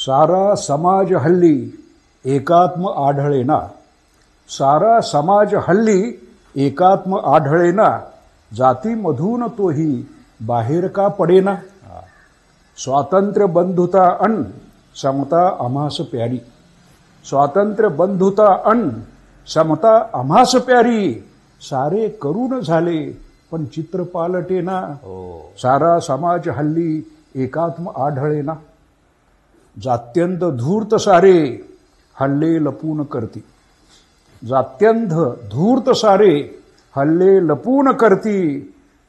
सारा समाज हल्ली एकात्म आढळेना. सारा समाज हल्ली एकात्म आढळेना. जातीमधून तोही बाहेर का पडेना. स्वातंत्र्य बंधुता अन समता आम्हास प्यारी. स्वातंत्र्य बंधुता अन समता आम्हास प्यारी. सारे करून झाले पण चित्र पालटेना. सारा समाज हल्ली एकात्म आढळेना. जात्यंत धूर्त सारे हल्ले लपून करती. जात्यंत धूर्त सारे हल्ले लपून करती.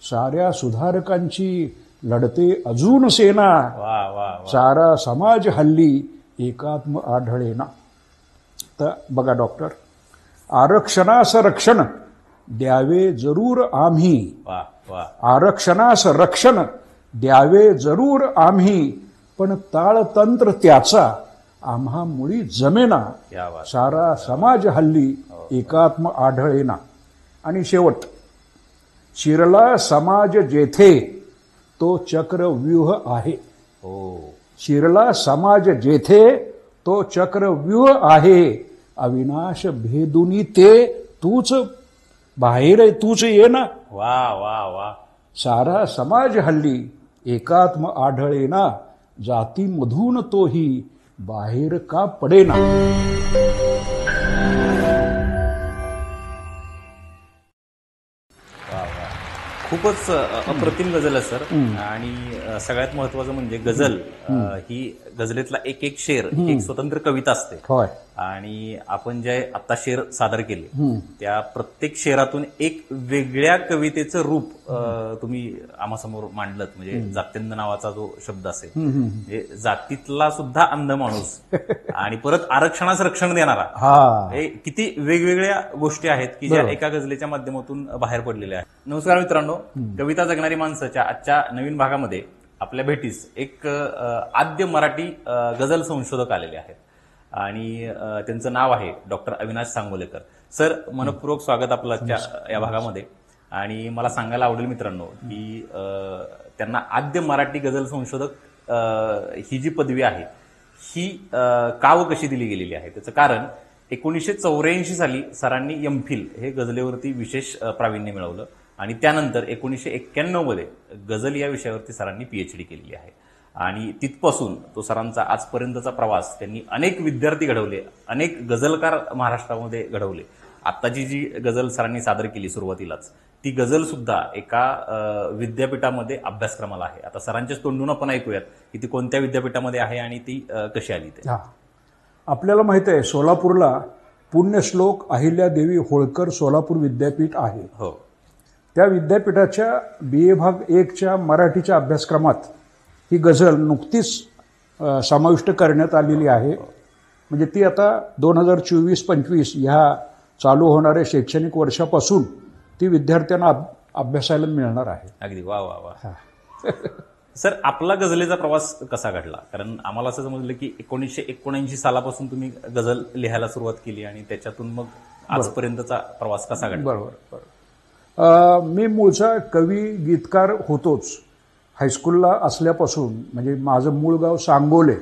साऱ्या सुधारकांची लढते अजून सेना. सारा समाज हल्ली एकात्म आढळेना. तर बघा डॉक्टर, आरक्षणास रक्षण द्यावे जरूर आम्ही. आरक्षणास रक्षण द्यावे जरूर आम्ही. पण ताळतंत्र त्याचा आम्हा मुळी जमेना. सारा समाज हल्ली एकात्म आढळेना. आणि शेवट, शिरला समाज जेथे तो चक्रव्यूह आहे. शिरला समाज जेथे तो चक्रव्यूह आहे. अविनाश भेदुनी ते तूच बाहेर तूच ये ना. वा वा वा. सारा समाज हल्ली एकात्म आढळेना. जातीमधून तोही बाहेर का पडेना. खूपच अप्रतिम गझल आहे सर. आणि सगळ्यात महत्वाचं म्हणजे गझल ही गझलेतला एक एक शेर ही एक स्वतंत्र कविता असते. होय. आणि आपण जे आता शेर सादर केले त्या प्रत्येक शेरातून एक वेगळ्या कवितेचं रूप तुम्ही आम्हासमोर मांडलत. म्हणजे जात्यंत नावाचा जो शब्द असेल, म्हणजे जातीतला सुद्धा अंध माणूस आणि परत आरक्षणास रक्षण देणारा, हे किती वेगवेगळ्या गोष्टी आहेत की ज्या एका गझलेच्या माध्यमातून बाहेर पडलेल्या आहेत. नमस्कार मित्रांनो, कविता जगणारी माणसाच्या आजच्या नवीन भागामध्ये आपल्या भेटीस एक आद्य मराठी गझल संशोधक आलेले आहेत आणि त्यांचं नाव आहे डॉक्टर अविनाश सांगोलेकर. सर, मनपूर्वक स्वागत आपलं आजच्या या भागामध्ये. आणि मला सांगायला आवडेल मित्रांनो की त्यांना आद्य मराठी गझल संशोधक ही जी पदवी आहे ही का व कशी दिली गेलेली आहे, त्याचं कारण 1984 साली सरांनी एमफिल हे गझलेवरती विशेष प्रावीण्य मिळवलं आणि त्यानंतर 1991 मध्ये गझल या विषयावरती सरांनी पीएचडी केलेली आहे. आणि तिथपासून तो सरांचा आजपर्यंतचा प्रवास, त्यांनी अनेक विद्यार्थी घडवले, अनेक गझलकार महाराष्ट्रामध्ये घडवले. आत्ताची जी गझल सरांनी सादर केली सुरुवातीलाच, ती गझल सुद्धा एका विद्यापीठामध्ये अभ्यासक्रमाला आहे. आता सरांच्याच तोंडून आपण ऐकूयात की ती कोणत्या विद्यापीठामध्ये आहे आणि ती कशी आली ते. आपल्याला माहित आहे सोलापूरला पुण्यश्लोक अहिल्यादेवी होळकर सोलापूर विद्यापीठ आहे. हो. त्या विद्यापीठाच्या BA भाग 1च्या मराठीच्या अभ्यासक्रमात ही गझल नुकतीच समाविष्ट करण्यात आलेली आहे. म्हणजे ती आता 2024-25 ह्या चालू होणाऱ्या शैक्षणिक वर्षापासून ती विद्यार्थ्यांना अभ्यासायला मिळणार आहे. अगदी वा वा वा. सर, आपला गझलेचा प्रवास कसा घडला? कारण आम्हाला असं समजलं की 1979 सालापासून तुम्ही गझल लिहायला सुरुवात केली आणि त्याच्यातून मग आजपर्यंतचा प्रवास कसा घडला? बरोबर. मी मूळचा कवी गीतकार होतोच. हायस्कूलला असल्यापासून, म्हणजे माझं मूळ गाव सांगोले,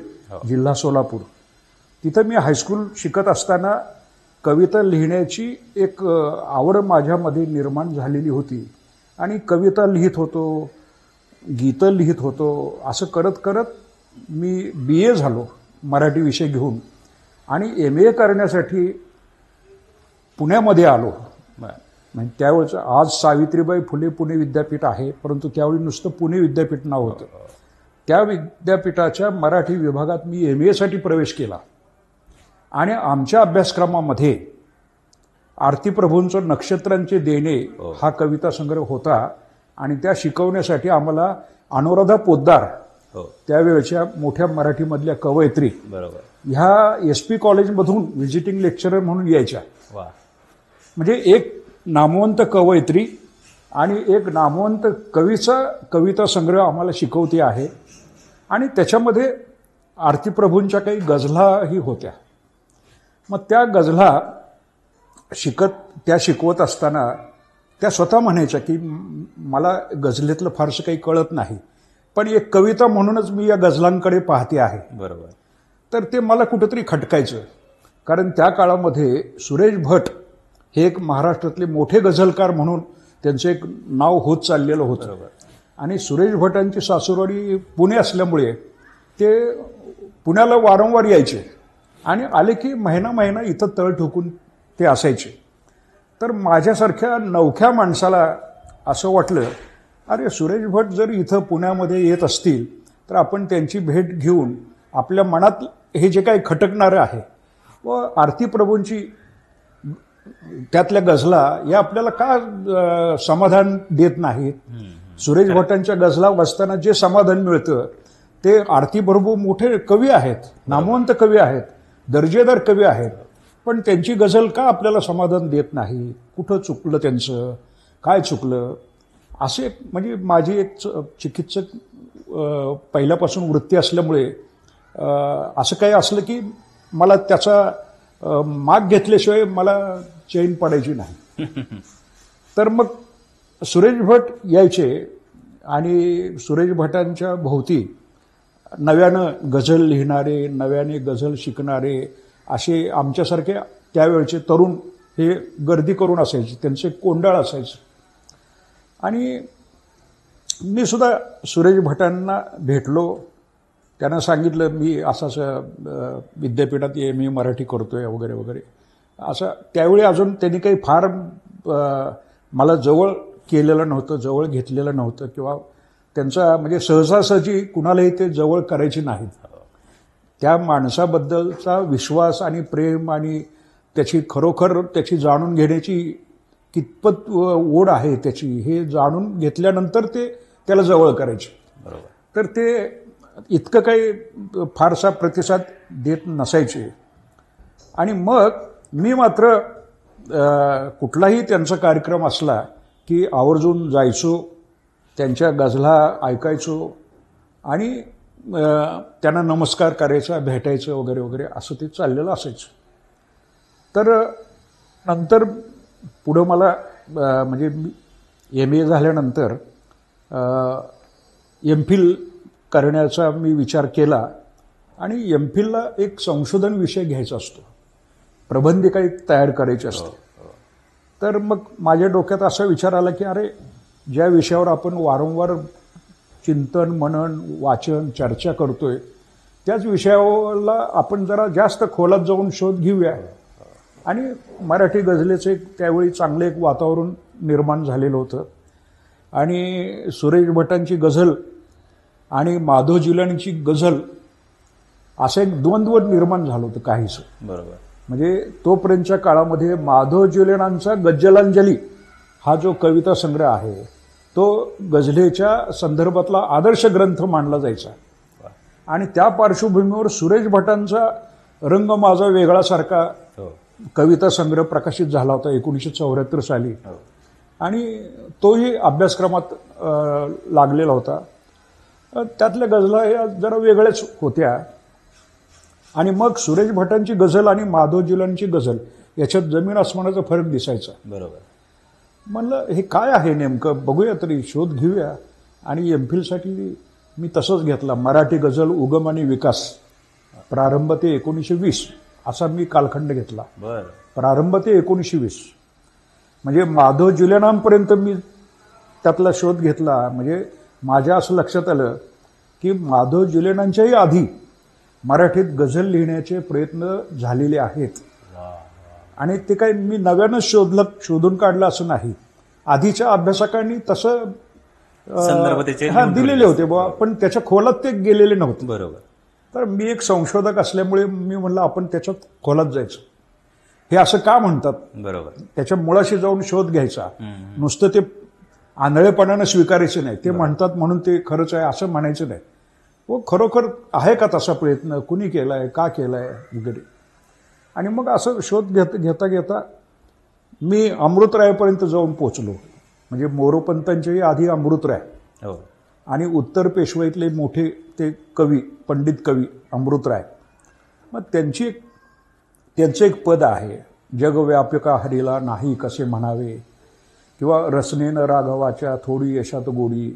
जिल्हा सोलापूर. तिथं मी हायस्कूल शिकत असताना कविता लिहिण्याची एक आवड माझ्यामध्ये निर्माण झालेली होती आणि कविता लिहित होतो, गीतं लिहित होतो. असं करत करत मी BA झालो मराठी विषय घेऊन आणि MA करण्यासाठी पुण्यामध्ये आलो. म्हणजे त्यावेळेस आज सावित्रीबाई फुले पुणे विद्यापीठ आहे, परंतु त्यावेळी नुसतं पुणे विद्यापीठ नाव होतं. त्या विद्यापीठाच्या मराठी विभागात मी MA साठी प्रवेश केला आणि आमच्या अभ्यासक्रमामध्ये आरती प्रभूंचं नक्षत्रांचे देणे हा कविता संग्रह होता आणि त्या शिकवण्यासाठी आम्हाला अनुराधा पोद्दार, त्यावेळेच्या मोठ्या मराठीमधल्या कवयित्री, ह्या SP कॉलेजमधून व्हिजिटिंग लेक्चरर म्हणून यायच्या. म्हणजे एक नामवंत कवयित्री आणि एक नामवंत कविता संग्रह आम्हाला शिकवते आहे. आणि त्याच्यामध्ये आरती प्रभूंच्या काही गझलाही होत्या. मग त्या गझला शिकवत असताना त्या स्वतः म्हणायच्या की मला गझलेतलं फारसं काही कळत नाही, पण एक कविता म्हणूनच मी या गझलांकडे पाहते आहे. बरोबर. तर ते मला कुठंतरी खटकायचं. कारण त्या काळामध्ये सुरेश भट हे एक महाराष्ट्रातले मोठे गझलकार म्हणून त्यांचं एक नाव होत चाललेलं होतं. आणि सुरेश भटांची सासूरवाडी पुणे असल्यामुळे ते पुण्याला वारंवार यायचे आणि आले की महिना इथं तळ ठोकून ते असायचे. तर माझ्यासारख्या नवख्या माणसाला असं वाटलं, अरे सुरेश भट जर इथं पुण्यामध्ये येत असतील तर आपण त्यांची भेट घेऊन आपल्या मनात हे जे काही खटकणारं आहे व आरती प्रभूंची त्यातल्या गझला या आपल्याला का समाधान देत नाहीत. सुरेश भटांच्या गझला वाचताना जे समाधान मिळतं ते आरती प्रभू मोठे कवी आहेत, नामवंत कवी आहेत, दर्जेदार कवी आहेत, पण त्यांची गझल का आपल्याला समाधान देत नाही. कुठं चुकलं त्यांचं, काय चुकलं. असे म्हणजे माझी एक चिकित्सक पहिल्यापासून वृत्ती असल्यामुळे असं काही असलं की मला त्याचा माग घेतल्याशिवाय मला चैन पडायची नाही. तर मग सुरेश भट यायचे आणि सुरेश भटांच्या भोवती नव्यानं गझल लिहिणारे, नव्याने गझल शिकणारे असे आमच्यासारखे त्यावेळचे तरुण हे गर्दी करून असायचे. त्यांचे कोंडाळ असायचं. आणि मी सुद्धा सुरेश भटांना भेटलो. त्यांना सांगितलं मी असं विद्यापीठात मी मराठी करतोय वगैरे वगैरे असं. त्यावेळी अजून त्यांनी काही फार मला जवळ केलेलं नव्हतं, जवळ घेतलेलं नव्हतं किंवा त्यांचा म्हणजे सहजासहजी कुणालाही ते जवळ करायची नाहीत. त्या माणसाबद्दलचा विश्वास आणि प्रेम आणि त्याची खरोखर त्याची जाणून घेण्याची कितपत ओढ आहे त्याची हे जाणून घेतल्यानंतर ते त्याला जवळ करायचे. बरोबर. तर ते इतकं काही फारसा प्रतिसाद देत नसायचे. आणि मग मी मात्र कुठलाही त्यांचा कार्यक्रम असला की आवर्जून जायचो, त्यांच्या गझला ऐकायचो आणि त्यांना नमस्कार करायचा, भेटायचं वगैरे वगैरे असं ते चाललेलं असायचं. तर नंतर पुढं मला म्हणजे MA झाल्यानंतर MPhil करण्याचा मी विचार केला आणि MPhilला एक संशोधन विषय घ्यायचा असतो, प्रबंधिका एक तयार करायची असते. तर मग माझ्या डोक्यात असा विचार आला की अरे ज्या विषयावर आपण वारंवार चिंतन, मनन, वाचन, चर्चा करतोय त्याच विषयाला आपण जरा जास्त खोलात जाऊन शोध घेऊया. आणि मराठी गझलेचं एक त्यावेळी चांगलं एक वातावरण निर्माण झालेलं होतं. आणि सुरेश भटांची गझल आणि माधव जिलानीची गझल असं एक द्वंद्व निर्माण झालं होतं काहीसं. बरोबर. म्हणजे तोपर्यंतच्या काळामध्ये माधव जिलानांचा गझलांजली हा जो कविता संग्रह आहे तो गझलेच्या संदर्भातला आदर्श ग्रंथ मानला जायचा. आणि त्या पार्श्वभूमीवर सुरेश भटांचा रंग माझा वेगळा सारखा कविता संग्रह प्रकाशित झाला होता 1974 साली. आणि तोही अभ्यासक्रमात लागलेला होता. त्यातल्या गझला या जरा वेगळ्याच होत्या. आणि मग सुरेश भटांची गझल आणि माधव जिलानीची गझल याच्यात जमीन आसमानाचा फरक दिसायचा. बरोबर. म्हणलं हे काय आहे नेमकं, बघूया तरी, शोध घेऊया. आणि MPhilसाठी मी तसंच घेतला, मराठी गझल उगम आणि विकास प्रारंभ ते 1920 असा मी कालखंड घेतला. बरं. प्रारंभ ते 1920 म्हणजे माधव जिलानांपर्यंत मी त्यातला शोध घेतला. म्हणजे माझ्या असं लक्षात आलं की माधव जिलानांच्याही आधी मराठीत गझल लिहिण्याचे प्रयत्न झालेले आहेत. आणि ते काही मी नव्यानं शोधून काढलं असं नाही. आधीच्या अभ्यासकांनी तसं दिलेले होते बुवा, पण त्याच्या खोलात ते गेलेले नव्हते. बरोबर. तर मी एक संशोधक असल्यामुळे मी म्हणलं आपण त्याच्यात खोलात जायचं. हे असं का म्हणतात, बरोबर, त्याच्या मुळाशी जाऊन शोध घ्यायचा. नुसतं ते आंधळेपणानं स्वीकारायचं नाही. ते म्हणतात म्हणून ते खरंच आहे असं म्हणायचं नाही. व खरोखर आहे का तसा प्रयत्न, कुणी केलाय, का केलाय वगैरे. आणि मग असं शोध घेता घेता मी अमृतरायापर्यंत जाऊन पोचलो. म्हणजे मोरोपंतांच्याही आधी अमृतराय आणि उत्तर पेशवाईतले मोठे ते कवी, पंडित कवी अमृतराय. मग त्यांचं एक पद आहे, जगव्यापका हरीला नाही कसे म्हणावे, किंवा रसनेनं राघवाच्या थोडी यशात गोडी.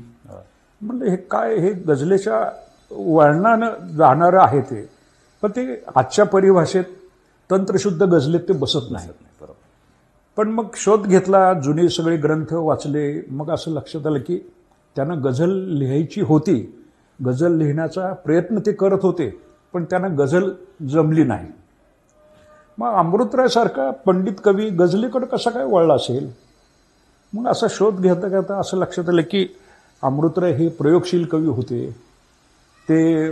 म्हणजे हे काय, हे गझलेच्या वळणानं जाणारं आहे ते. पण ते आजच्या परिभाषेत तंत्रशुद्ध गझलेत ते बसत नाही. बरोबर. पण मग शोध घेतला, जुने सगळे ग्रंथ वाचले, मग असं लक्षात आलं की त्यांना गझल लिहायची होती, गझल लिहिण्याचा प्रयत्न ते करत होते, पण त्यांना गझल जमली नाही. मग अमृतरायसारखा पंडित कवी गझलेकडे कसा काय वळला असेल? मग असा शोध घेता घेता असं लक्षात आलं की अमृतराय हे प्रयोगशील कवी होते. ते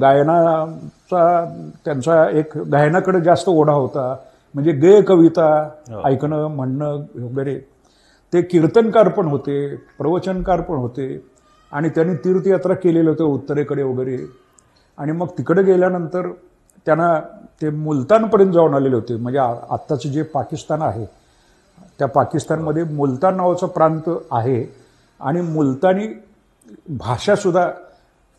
गायनाचा त्यांचा एक गायनाकडे जास्त ओढा होता, म्हणजे गेय कविता ऐकणं, म्हणणं वगैरे. ते कीर्तनकार पण होते, प्रवचनकार पण होते, आणि त्यांनी तीर्थयात्रा केलेलं होतं उत्तरेकडे वगैरे. आणि मग तिकडे गेल्यानंतर त्यांना ते मुलतानपर्यंत जाऊन आलेले होते. म्हणजे आत्ताचं जे पाकिस्तान आहे त्या पाकिस्तानमध्ये मुलतान नावाचा प्रांत आहे, आणि मुलतानी भाषासुद्धा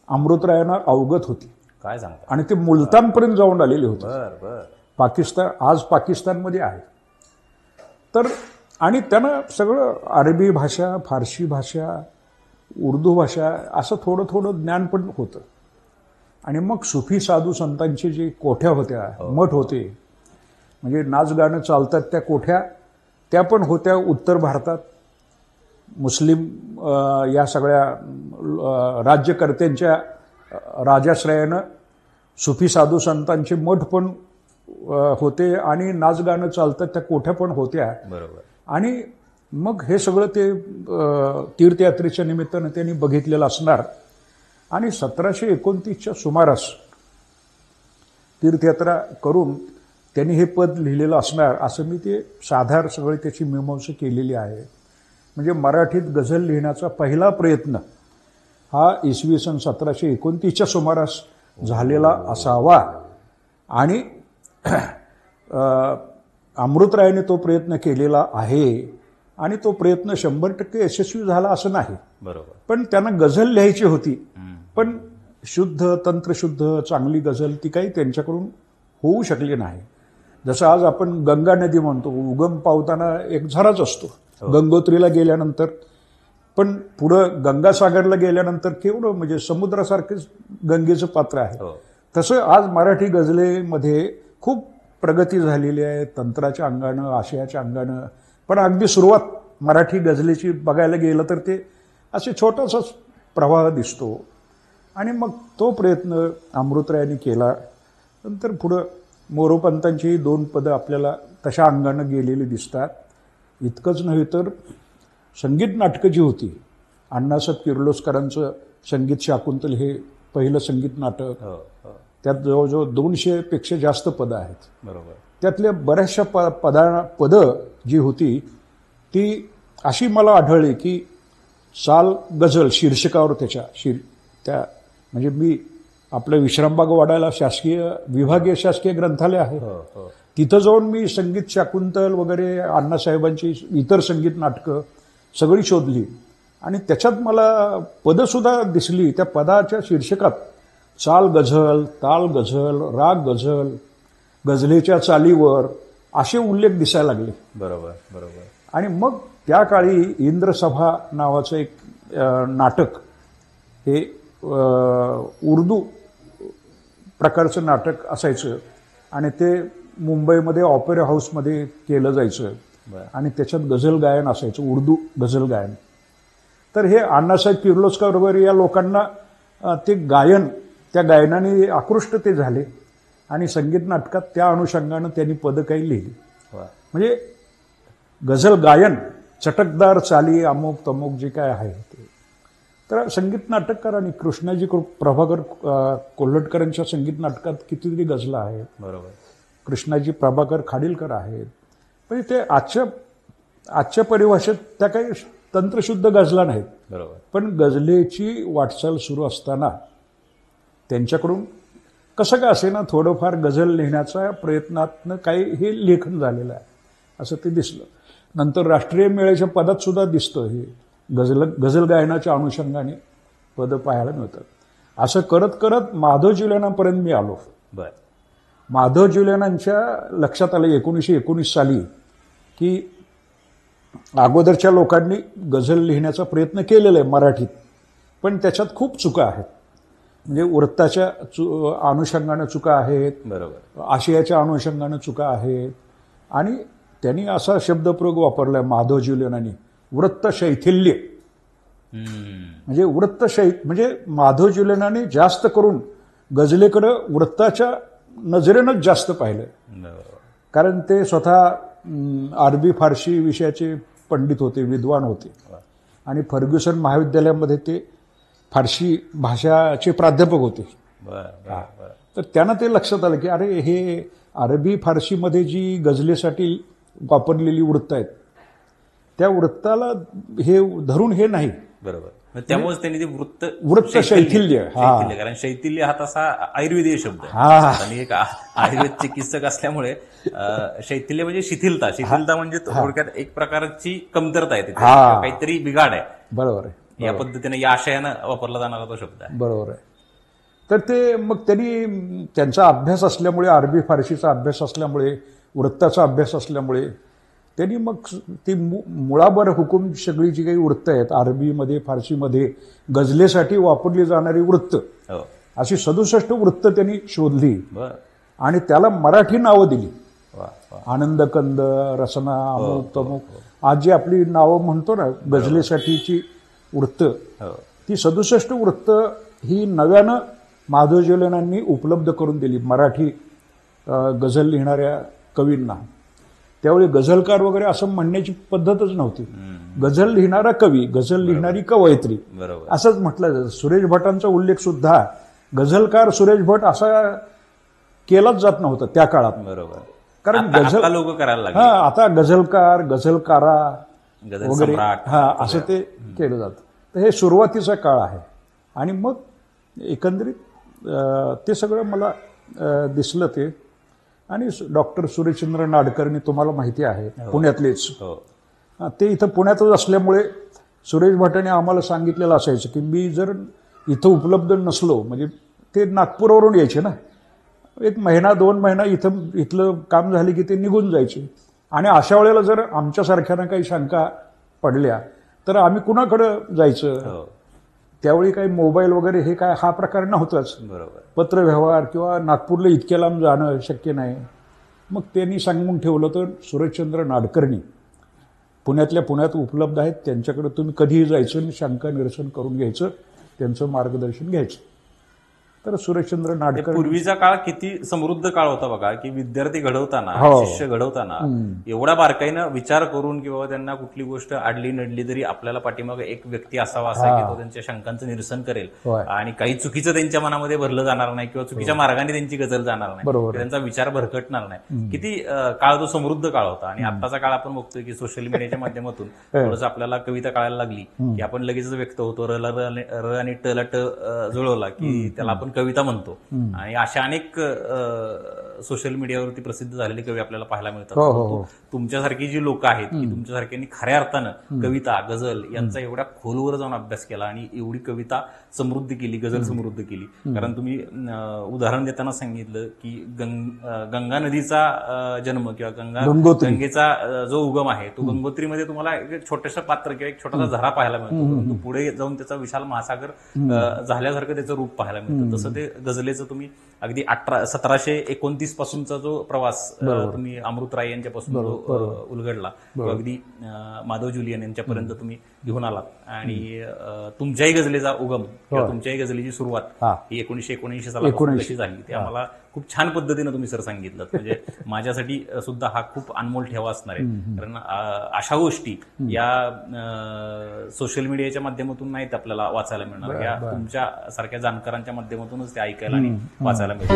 अमृतरायांना अवगत होती. काय सांगता? आणि ते मुलतानपर्यंत जाऊन आलेले होते. बर. पाकिस्तान आज पाकिस्तानमध्ये आहे. तर आणि त्यांना सगळं अरबी भाषा, फारसी भाषा, उर्दू भाषा असं थोडं थोडं ज्ञान पण होतं. आणि मग सुफी साधू संतांचे जे कोठ्या होत्या, मठ होते, म्हणजे नाच गाणं चालतात त्या कोठ्या, त्या पण होत्या उत्तर भारतात. मुस्लिम या सगळ्या राज्यकर्त्यांच्या राजाश्रयानं सुफी साधू संतांचे मठ पण होते, आणि नाच गाणं चालतात त्या कोठ्या पण होत्या. बरोबर. आणि मग हे सगळं ते तीर्थयात्रेच्या निमित्तानं त्यांनी बघितलेलं असणार. आणि 1729च्या सुमारास तीर्थयात्रा करून त्यांनी हे पद लिहिलेलं असणार, असं मी ते साधार सगळी त्याची मीमांसा केलेली आहे. म्हणजे मराठीत गझल लिहिण्याचा पहिला प्रयत्न हा इसवी सन 1729च्या सुमारास झालेला असावा. आणि अमृतरायाने तो प्रयत्न केलेला आहे, आणि तो प्रयत्न 100% यशस्वी झाला असं नाही. बरोबर. पण त्यांना गझल लिहायची होती, पण शुद्ध, तंत्रशुद्ध चांगली गझल ती काही त्यांच्याकडून होऊ शकली नाही. जसं आज आपण गंगा नदी म्हणतो, उगम पावताना एक झराच असतो. गंगोत्रीला गेल्यानंतर, पण पुढं गंगासागरला गेल्यानंतर केवढं म्हणजे समुद्रासारखंच गंगेचं पात्र आहे. तसं आज मराठी गझलेमध्ये खूप प्रगती झालेली आहे, तंत्राच्या अंगानं, आशयाच्या अंगानं. पण अगदी सुरुवात मराठी गझलेची बघायला गेलं तर ते असे छोटासाच प्रवाह दिसतो. आणि मग तो प्रयत्न अमृतरायांनी केला. नंतर पुढं मोरोपंतांची 2 पदं आपल्याला तशा अंगानं गेलेली दिसतात. इतकंच नव्हे तर संगीत नाटकं जी होती, अण्णासाहेब किर्लोस्करांचं संगीत शाकुंतल हे पहिलं संगीत नाटक, त्यात जवळजवळ 200पेक्षा जास्त पदं आहेत. बरोबर. त्यातल्या बऱ्याचशा पदं जी होती ती अशी मला आढळली की साल गझल शीर्षकावर त्या म्हणजे मी आपलं विश्रामबाग वाड्याला शासकीय विभागीय शासकीय ग्रंथालय आहे, तिथं जाऊन मी संगीत शाकुंतल वगैरे अण्णासाहेबांची इतर संगीत नाटकं सगळी शोधली. आणि त्याच्यात मला पदंसुद्धा दिसली. त्या पदाच्या शीर्षकात चाल गझल, ताल गझल, राग गझल, गझलेच्या चालीवर असे उल्लेख दिसायला लागले. बरोबर बरोबर. आणि मग त्या काळी इंद्रसभा नावाचं एक नाटक, हे उर्दू प्रकारचं नाटक असायचं, आणि ते मुंबईमध्ये ऑपेरा हाऊसमध्ये केलं जायचं. आणि त्याच्यात गझल गायन असायचं, उर्दू गझल गायन. तर हे अण्णासाहेब किर्लोस्कर वगैरे या लोकांना ते गायन, त्या गायनाने आकृष्ट ते झाले, आणि संगीत नाटकात त्या अनुषंगानं त्यांनी पदं काही लिहिली. म्हणजे गझल गायन, चटकदार चाली, अमुक तमुक जे काय आहे ते. तर संगीत नाटककार आणि कृष्णाजी प्रभाकर कोल्हटकरांच्या संगीत नाटकात कितीतरी गझला आहेत. बरोबर. कृष्णाजी प्रभाकर खाडीलकर आहेत. म्हणजे ते आजच्या परिभाषेत त्या काही तंत्रशुद्ध गझला नाहीत. बरोबर. पण गझलेची वाटचाल सुरू असताना त्यांच्याकडून कसं काय असे ना थोडंफार गझल लिहिण्याच्या प्रयत्नातनं काही हे लेखन झालेलं आहे असं ते दिसलं. नंतर राष्ट्रीय मेळ्याच्या पदात सुद्धा दिसतं हे गझल गायनाच्या अनुषंगाने पदं पाहायला मिळतात. असं करत करत माधव जुलियानापर्यंत मी आलो. बर. माधव जुलियानांच्या लक्षात आलं 1919 साली की अगोदरच्या लोकांनी गझल लिहिण्याचा प्रयत्न केलेला आहे मराठीत, पण त्याच्यात खूप चुका आहेत. म्हणजे वृत्ताच्या अनुषंगानं चुका आहेत, बरोबर. आशयाच्या अनुषंगानं चुका आहेत. आणि त्यांनी असा शब्दप्रयोग वापरलाय माधवजी लेनानी, वृत्त शैथिल्य. म्हणजे म्हणजे माधवजी लेनानी जास्त करून गझलेकडं वृत्ताच्या नजरेनंच जास्त पाहिलं. बरोबर. कारण ते स्वतः अरबी फारसी विषयाचे पंडित होते, विद्वान होते. आणि फर्ग्युसन महाविद्यालयामध्ये ते फारसी भाषाचे प्राध्यापक होते. तर त्यांना ते लक्षात आलं की अरे हे अरबी फारसीमध्ये जी गझलेसाठी वापरलेली वृत्त आहेत त्या वृत्ताला हे धरून हे नाही. बरोबर. त्यामुळे त्यांनी ते वृत्त शैथिल्य, कारण शैथिल्य हा तसा आयुर्वेदीय शब्द आहे आणि एक आयुर्वेद चिकित्सक असल्यामुळे शैथिल्य म्हणजे शिथिलता. शिथिलता म्हणजे थोडक्यात एक प्रकारची कमतरता आहे, काहीतरी बिघाड आहे. बरोबर आहे. या पद्धतीने या आशयानं वापरला जाणारा तो शब्द आहे. बरोबर आहे. तर ते मग त्यांनी त्यांचा अभ्यास असल्यामुळे, अरबी फारसीचा अभ्यास असल्यामुळे, वृत्ताचा अभ्यास असल्यामुळे त्यांनी मग ती मुळाबर हुकूम सगळी जी काही वृत्त आहेत अरबीमध्ये फारसीमध्ये गझलेसाठी वापरली जाणारी वृत्त, अशी 67 वृत्त त्यांनी शोधली आणि त्याला मराठी नावं दिली. आनंदकंद, रसना, अमुक तमुक, आज जी आपली नावं म्हणतो ना गझलेसाठीची वृत्त, ती 67 वृत्त ही नव्यानं माधवजी लेनांनी उपलब्ध करून दिली मराठी गझल लिहिणाऱ्या कवींना. त्यावेळी गझलकार वगैरे असं म्हणण्याची पद्धतच नव्हती. गझल लिहिणारा कवी, गझल लिहिणारी कवयित्री असंच म्हटलं जातं. सुरेश भटांचा उल्लेख सुद्धा गझलकार सुरेश भट असा केलाच जात नव्हता त्या काळात. बरोबर. कारण गझल लोक करायला लागले. आता गझलकार, गझलकारा वगैरे सम्राट, असं ते केलं जातं. तर हे सुरुवातीचा काळ आहे. आणि मग एकंदरीत ते सगळं मला दिसलं ते. आणि डॉक्टर सुरेशचंद्र नाडकर्णी तुम्हाला माहिती आहे, पुण्यातलेच. ते इथं पुण्यातच असल्यामुळे सुरेश भटांनी आम्हाला सांगितलेलं असायचं की मी जर इथं उपलब्ध नसलो, म्हणजे ते नागपूरवरून यायचे ना, 1 महिना 2 महिना इथलं काम झाले की ते निघून जायचे. आणि अशा वेळेला जर आमच्यासारख्यानं काही शंका पडल्या तर आम्ही कुणाकडं जायचं? त्यावेळी काही मोबाईल वगैरे हे काय हा प्रकार नव्हताच. बरोबर. पत्रव्यवहार किंवा नागपूरला इतक्या लांब जाणं शक्य नाही. मग त्यांनी सांगून ठेवलं तर सुरेशचंद्र नाडकर्णी पुण्यातल्या पुण्यात उपलब्ध आहेत, त्यांच्याकडे तुम्ही कधीही जायचं आणि शंका निरसन करून घ्यायचं, त्यांचं मार्गदर्शन घ्यायचं. तर सुरेशचंद्र नाडकर्णी. पूर्वीचा काळ किती समृद्ध काळ होता बघा, की विद्यार्थी घडवताना, शिष्य घडवताना एवढा बारकाईनं विचार करून किंवा त्यांना कुठली गोष्ट आडली नडली तरी आपल्याला पाठीमागे एक व्यक्ती असावा असा की तो त्यांच्या शंकांचं निरसन करेल आणि काही चुकीचं त्यांच्या मनामध्ये भरलं जाणार नाही किंवा चुकीच्या मार्गाने त्यांची गझल जाणार नाही, त्यांचा विचार भरकटणार नाही. किती काळ तो समृद्ध काळ होता. आणि आताचा काळ आपण बघतोय की सोशल मीडियाच्या माध्यमातून थोडंसं आपल्याला कविता कळायला लागली की आपण लगेच व्यक्त होतो, र आणि ट ला ट जुळवला की त्याला आपण कविता म्हणतो. आणि अशा अनेक सोशल मीडियावरती प्रसिद्ध झालेले कवी आपल्याला पाहायला मिळतात. तुमच्यासारखी जी लोक आहेत की तुमच्यासारख्यांनी खऱ्या अर्थानं कविता, गझल यांचा एवढ्या खोलवर जाऊन अभ्यास केला आणि एवढी कविता समृद्ध केली, गझल समृद्ध केली. कारण तुम्ही उदाहरण देताना सांगितलं की गंगा नदीचा जन्म किंवा गंगेचा जो उगम आहे तो गंगोत्रीमध्ये तुम्हाला एक छोटंसं पात्र किंवा एक छोटासा झरा पाहायला मिळतो. पुढे जाऊन त्याचा विशाल महासागर झाल्यासारखं त्याचं रूप पाहायला मिळतं. तसं ते गझलेचं तुम्ही अगदी 1729 पासूनचा जो प्रवास तुम्ही अमृतराय यांच्यापासून उलगडला तो अगदी माधव जुलियन यांच्यापर्यंत तुम्ही घेऊन आलात. आणि तुमच्याही गझलेचा उगम किंवा तुमच्याही गझलेची सुरुवात ही 1919 सालापासून कशी झाली ते आम्हाला खूप छान पद्धतीनं तुम्ही सर सांगितलं. म्हणजे माझ्यासाठी सुद्धा हा खूप अनमोल ठेवा असणार आहे. कारण अशा गोष्टी या सोशल मीडियाच्या माध्यमातून नाहीत आपल्याला वाचायला मिळणार, या तुमच्या सारख्या जाणकारांच्या माध्यमातूनच ते ऐकायला आणि वाचायला मिळतं.